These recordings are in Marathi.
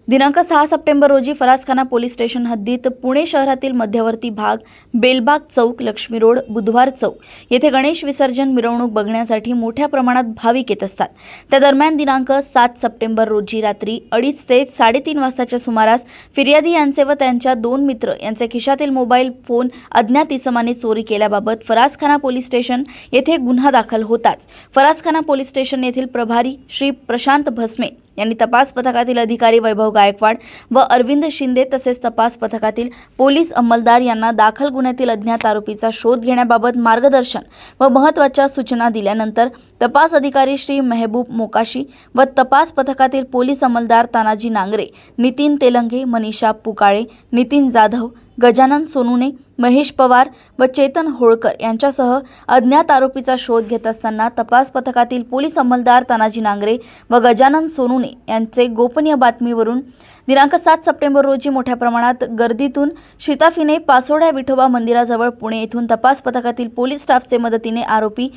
दिनांक 6 सप्टेंबर रोजी फरासखाना पोलीस स्टेशन हद्दीत पुणे शहरातील मध्यवर्ती भाग, बेलबाग चौक, लक्ष्मी रोड, बुधवार चौक येथे गणेश विसर्जन मिरवणूक बघण्यासाठी मोठ्या प्रमाणात भाविक येत असतात। त्या दरम्यान दिनांक 7 सप्टेंबर रोजी रात्री 2:30 ते 3:30 वाजताच्या सुमारास फिर्यादी यांचे व त्यांच्या 2 मित्र यांचे खिशातील मोबाईल फोन अज्ञात इसमाने चोरी केल्याबाबत फरासखाना पोलीस स्टेशन येथे गुन्हा दाखल होताच फरासखाना पोलीस स्टेशन येथील प्रभारी श्री प्रशांत भस्मे यांनी तपास पथकातील अधिकारी वैभव गायकवाड व अरविंद शिंदे तसेच तपास पथकातील पोलीस अंमलदार यांना दाखल गुन्ह्यातील अज्ञात आरोपीचा शोध घेण्याबाबत मार्गदर्शन व महत्त्वाच्या सूचना दिल्यानंतर तपास अधिकारी श्री मेहबूब मोकाशी व तपास पथकातील पोलीस अंमलदार तानाजी नांगरे, नितीन तेलंगे, मनीषा पुकाळे, नितीन जाधव, गजानन सोनुने, महेश पवार व चेतन होळकर यांच्यासह अज्ञात आरोपीचा शोध घेत असताना तपास पथकातील पोलीस अंमलदार तानाजी नांगरे व गजानन सोनुने यांचे गोपनीय बातमीवरून दिनांक 7 सप्टेंबर रोजी मोठ्या प्रमाणात गर्दीतून शिताफीने पासोड्या विठोबा मंदिराजवळ पुणे येथून तपास पथकातील पोलीस स्टाफचे मदतीने आरोपी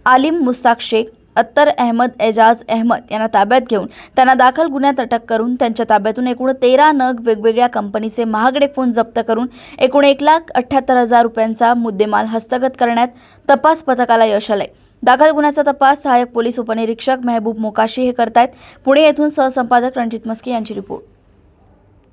आलिम मुस्ताक शेख, अत्तर अहमद एजाज अहमद यांना ताब्यात घेऊन त्यांना दाखल गुन्ह्यात अटक करून त्यांच्या ताब्यातून एकूण 13 नग वेगवेगळ्या कंपनीचे महागडे फोन जप्त करून एकूण 1,78,000 रुपयांचा मुद्देमाल हस्तगत करण्यात तपास पथकाला यश आले। दाखल गुन्ह्याचा तपास सहाय्यक पोलीस उपनिरीक्षक मेहबूब मोकाशी हे करतायत। पुणे येथून सहसंपादक रणजित मस्के यांची रिपोर्ट।